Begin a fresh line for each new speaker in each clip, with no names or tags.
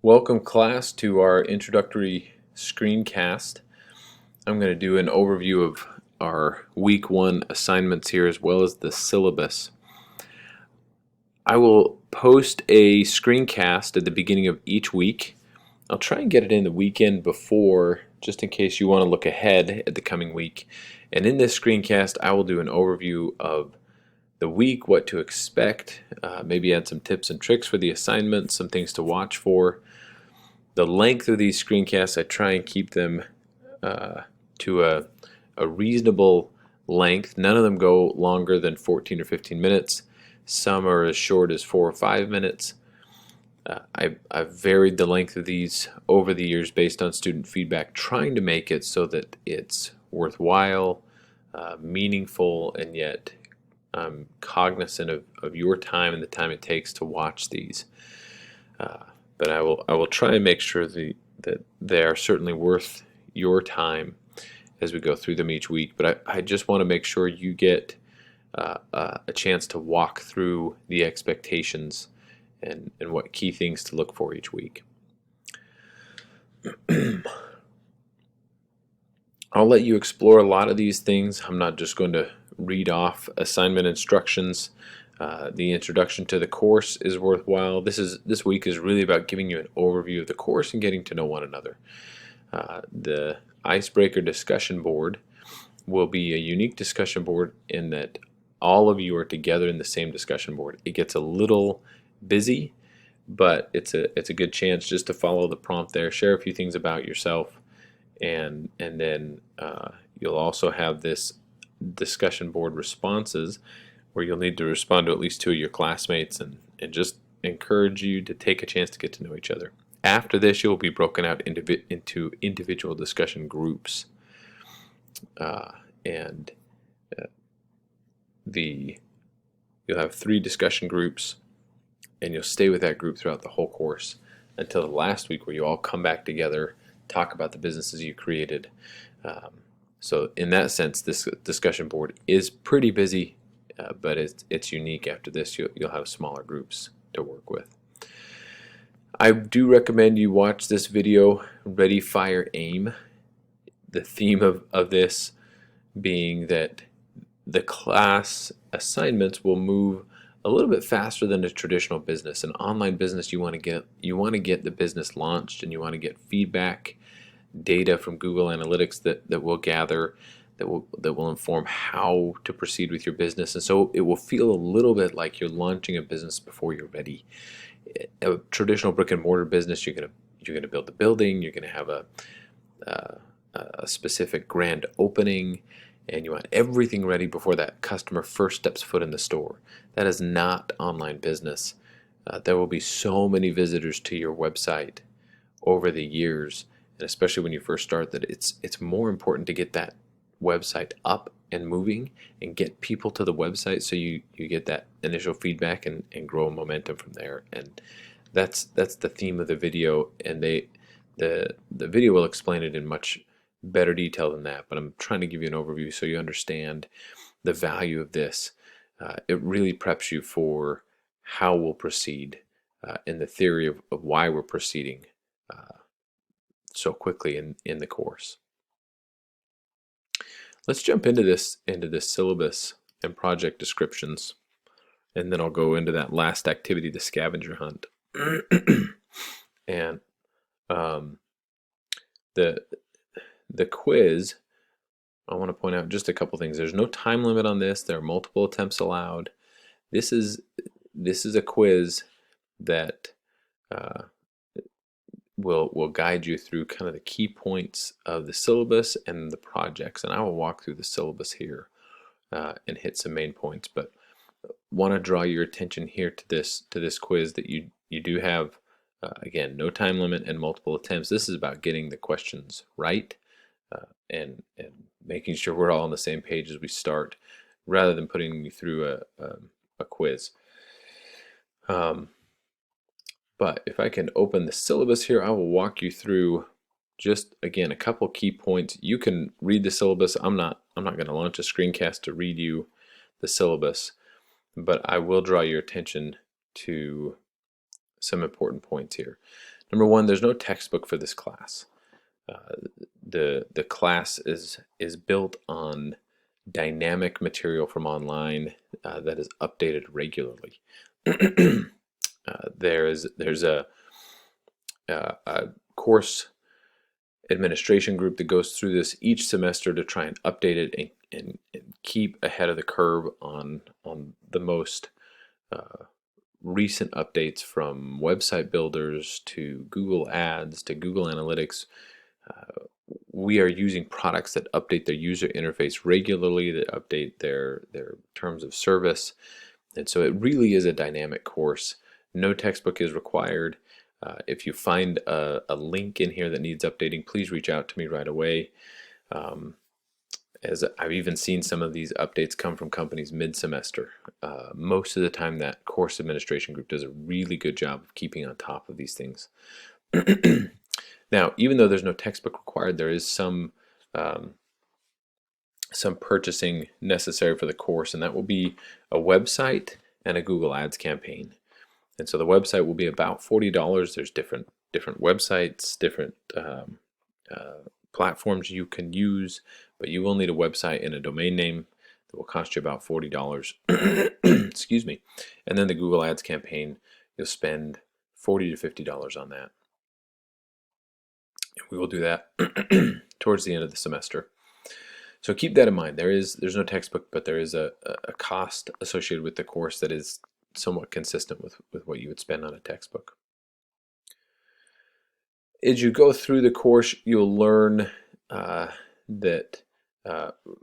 Welcome class to our introductory screencast. I'm going to do an overview of our week 1 assignments here as well as the syllabus. I will post a screencast at the beginning of each week. I'll try and get it in the weekend before, just in case you want to look ahead at the coming week. And in this screencast I will do an overview of the week, what to expect, maybe add some tips and tricks for the assignments, some things to watch for. The length of these screencasts, I try and keep them to a reasonable length. None of them go longer than 14 or 15 minutes. Some are as short as 4 or 5 minutes. I've varied the length of these over the years based on student feedback, trying to make it so that it's worthwhile, meaningful, and yet I'm cognizant of your time and the time it takes to watch these. But I will try and make sure that they are certainly worth your time as we go through them each week. But I just want to make sure you get a chance to walk through the expectations and what key things to look for each week. I'll let you explore a lot of these things. I'm not just going to read off assignment instructions. The introduction to the course is worthwhile. This week is really about giving you an overview of the course and getting to know one another. The Icebreaker discussion board will be a unique discussion board in that all of you are together in the same discussion board. It gets a little busy, but it's a good chance just to follow the prompt there, share a few things about yourself, and then you'll also have this discussion board responses where you'll need to respond to at least 2 of your classmates and just encourage you to take a chance to get to know each other. After this, you'll be broken out into individual discussion groups, and you'll have 3 discussion groups, and you'll stay with that group throughout the whole course until the last week where you all come back together, talk about the businesses you created. So in that sense, this discussion board is pretty busy, but it's unique. After this, you'll have smaller groups to work with. I do recommend you watch this video, Ready, Fire, Aim. The theme of this being that the class assignments will move a little bit faster than a traditional business. An online business, you want to get the business launched, and you want to get feedback, data from Google Analytics that we'll gather, that will inform how to proceed with your business. And so it will feel a little bit like you're launching a business before you're ready. A traditional brick and mortar business, you're gonna build the building, you're gonna have a specific grand opening, and you want everything ready before that customer first steps foot in the store. That is not online business. There will be so many visitors to your website over the years, and especially when you first start, that it's more important to get that website up and moving and get people to the website so you get that initial feedback and grow momentum from there. And that's the theme of the video, and the video will explain it in much better detail than that, but I'm trying to give you an overview so you understand the value of this. It really preps you for how we'll proceed in the theory of why we're proceeding so quickly in the course. Let's jump into this syllabus and project descriptions, and then I'll go into that last activity, the scavenger hunt. And the quiz, I want to point out just a couple things. There's no time limit on this. There are multiple attempts allowed. This is a quiz that will guide you through kind of the key points of the syllabus and the projects. And I will walk through the syllabus here and hit some main points, but want to draw your attention here to this quiz that you do have, again, no time limit and multiple attempts. This is about getting the questions right and making sure we're all on the same page as we start, rather than putting you through a quiz. But if I can open the syllabus here, I will walk you through just, again, a couple key points. You can read the syllabus. I'm not going to launch a screencast to read you the syllabus, but I will draw your attention to some important points here. Number one, there's no textbook for this class. The class is built on dynamic material from online that is updated regularly. There's a course administration group that goes through this each semester to try and update it and keep ahead of the curve on the most recent updates, from website builders to Google Ads to Google Analytics. We are using products that update their user interface regularly, that update their terms of service, and so it really is a dynamic course. No textbook is required. If you find a link in here that needs updating, please reach out to me right away. As I've even seen some of these updates come from companies mid-semester. Most of the time that course administration group does a really good job of keeping on top of these things. Now, even though there's no textbook required, there is some purchasing necessary for the course, and that will be a website and a Google Ads campaign. And so the website will be about $40. There's different websites, different platforms you can use, but you will need a website and a domain name that will cost you about $40. Excuse me. And then the Google Ads campaign, you'll spend $40 to $50 on that. And we will do that towards the end of the semester. So keep that in mind. There's no textbook, but there is a cost associated with the course that is somewhat consistent with what you would spend on a textbook. As you go through the course, you'll learn that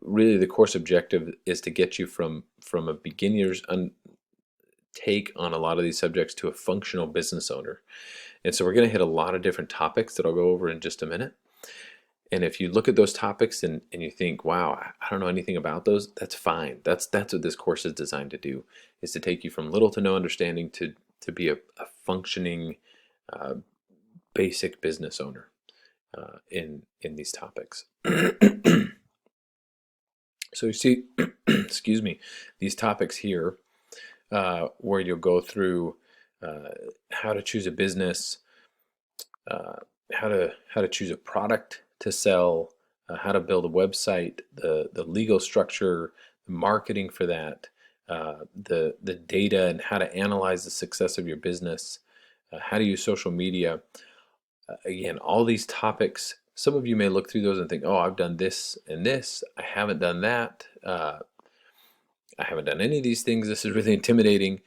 really the course objective is to get you from a beginner's take on a lot of these subjects to a functional business owner. And so we're going to hit a lot of different topics that I'll go over in just a minute. And if you look at those topics and you think, wow, I don't know anything about those, that's fine. That's what this course is designed to do, is to take you from little to no understanding to be a functioning basic business owner in these topics. So you see, excuse me, these topics here where you'll go through how to choose a business, how to choose a product to sell, how to build a website, the legal structure, the marketing for that, the data and how to analyze the success of your business, how to use social media. Again, all these topics, some of you may look through those and think, oh, I've done this and this. I haven't done that. I haven't done any of these things. This is really intimidating.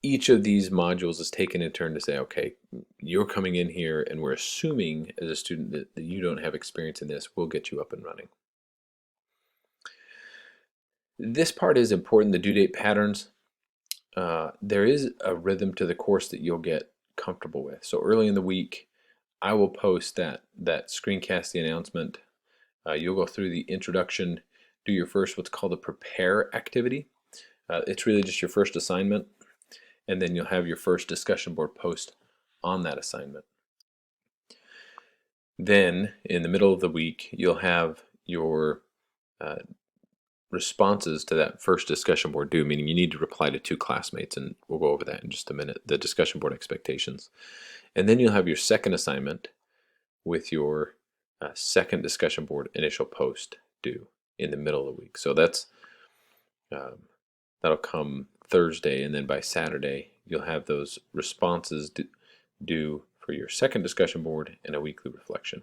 Each of these modules is taken in turn to say, okay, you're coming in here and we're assuming as a student that you don't have experience in this. We'll get you up and running. This part is important, the due date patterns. There is a rhythm to the course that you'll get comfortable with. So early in the week, I will post that screencast, the announcement. You'll go through the introduction, do your first what's called a prepare activity. It's really just your first assignment, and then you'll have your first discussion board post on that assignment. Then in the middle of the week, you'll have your responses to that first discussion board due, meaning you need to reply to 2 classmates, and we'll go over that in just a minute, the discussion board expectations. And then you'll have your second assignment with your second discussion board initial post due in the middle of the week. So that's that'll come Thursday, and then by Saturday you'll have those responses due for your second discussion board and a weekly reflection.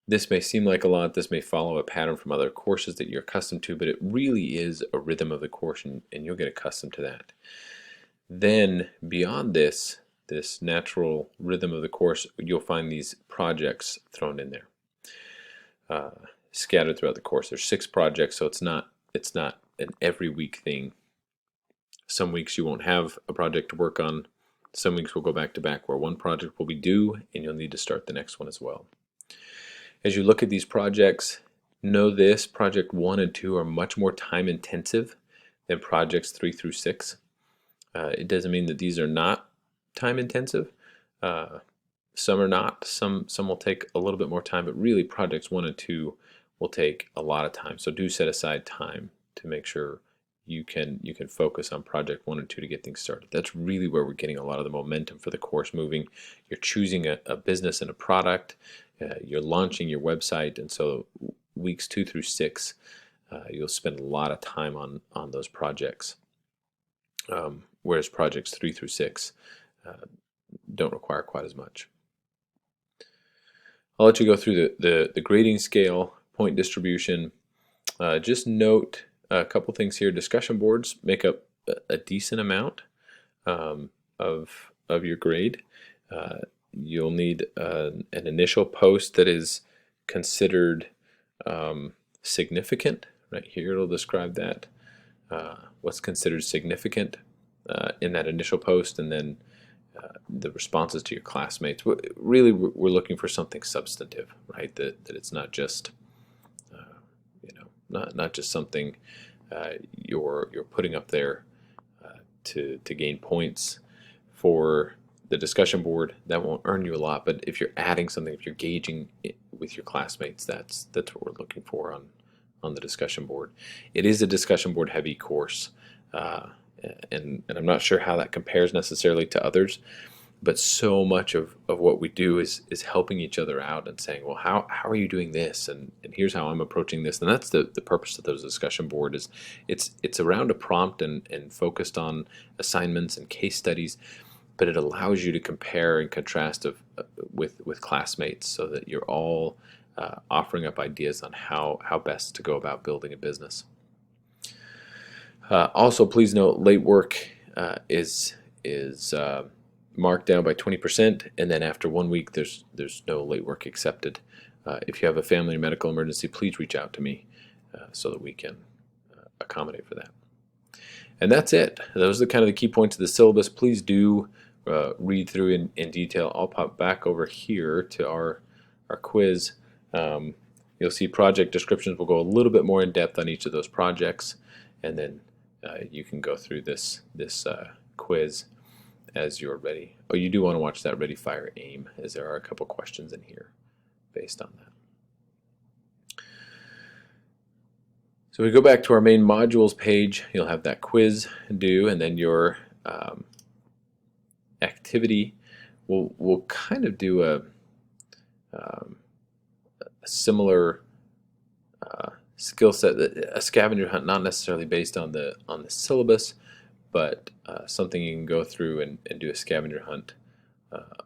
This may seem like a lot, this may follow a pattern from other courses that you're accustomed to, but it really is a rhythm of the course, and you'll get accustomed to that. Then beyond this natural rhythm of the course, you'll find these projects thrown in there, scattered throughout the course. There's 6 projects, so it's not an every week thing. Some weeks you won't have a project to work on. Some weeks we'll go back to back where one project will be due and you'll need to start the next one as well. As you look at these projects, know this: project 1 and 2 are much more time intensive than projects 3 through 6. It doesn't mean that these are not time intensive. Some are not. Some will take a little bit more time, but really projects 1 and 2 will take a lot of time. So do set aside time to make sure you can focus on project 1 and 2 to get things started. That's really where we're getting a lot of the momentum for the course moving. You're choosing a business and a product. You're launching your website, and so weeks 2 through 6, you'll spend a lot of time on those projects. Whereas projects 3 through 6 don't require quite as much. I'll let you go through the grading scale, point distribution. Just note a couple things here. Discussion boards make up a decent amount of your grade. You'll need an initial post that is considered significant. Right here it'll describe that, what's considered significant in that initial post, and then the responses to your classmates. Really, we're looking for something substantive, right? That it's not just not just something you're putting up there to gain points for the discussion board. That won't earn you a lot, but if you're adding something, if you're gauging it with your classmates, that's what we're looking for on the discussion board. It is a discussion board heavy course, and I'm not sure how that compares necessarily to others, but so much of what we do is helping each other out and saying, well, how are you doing this, and here's how I'm approaching this. And that's the purpose of those discussion board. Is it's around a prompt and focused on assignments and case studies, but it allows you to compare and contrast with classmates, so that you're all offering up ideas on how best to go about building a business. Also, please note, late work is marked down by 20%, and then after 1 week, there's no late work accepted. If you have a family or medical emergency, please reach out to me so that we can accommodate for that. And that's it. Those are kind of the key points of the syllabus. Please do read through in detail. I'll pop back over here to our quiz. You'll see project descriptions. We'll go a little bit more in depth on each of those projects, and then you can go through this quiz as you're ready. Oh, you do want to watch that Ready, Fire, Aim, as there are a couple questions in here based on that. So we go back to our main modules page. You'll have that quiz due, and then your activity. We'll kind of do a similar skill set, a scavenger hunt, not necessarily based on the syllabus, but something you can go through and do a scavenger hunt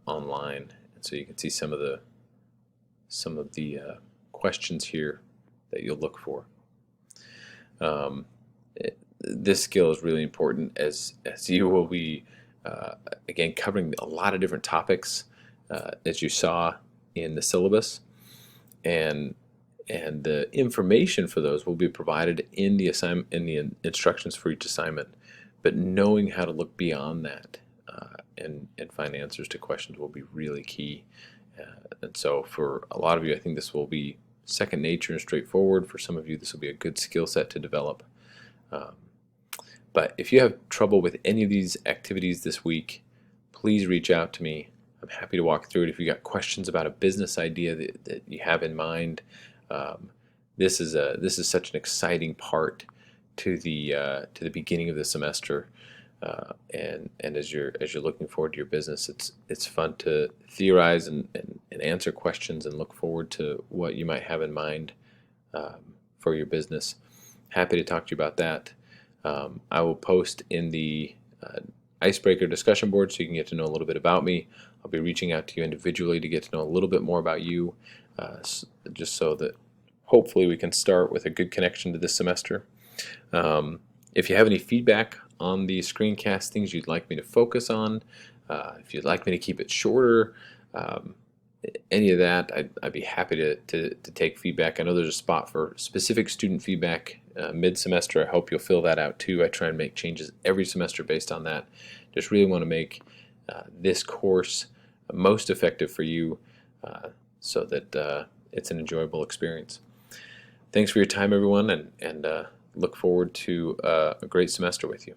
online, and so you can see some of the questions here that you'll look for. This skill is really important, as you will be again covering a lot of different topics as you saw in the syllabus, and the information for those will be provided in the assignment, in the instructions for each assignment. But knowing how to look beyond that and find answers to questions will be really key. And so for a lot of you, I think this will be second nature and straightforward. For some of you, this will be a good skill set to develop. But if you have trouble with any of these activities this week, please reach out to me. I'm happy to walk through it. If you got questions about a business idea that you have in mind, this is such an exciting part to the beginning of the semester, and as you're looking forward to your business, it's fun to theorize and answer questions and look forward to what you might have in mind for your business. Happy to talk to you about that. I will post in the Icebreaker discussion board so you can get to know a little bit about me. I'll be reaching out to you individually to get to know a little bit more about you, just so that hopefully we can start with a good connection to this semester. If you have any feedback on the screencast, things you'd like me to focus on, if you'd like me to keep it shorter, any of that, I'd be happy to take feedback. I know there's a spot for specific student feedback mid-semester. I hope you'll fill that out too. I try and make changes every semester based on that. Just really want to make this course most effective for you, so that it's an enjoyable experience. Thanks for your time, everyone, and look forward to a great semester with you.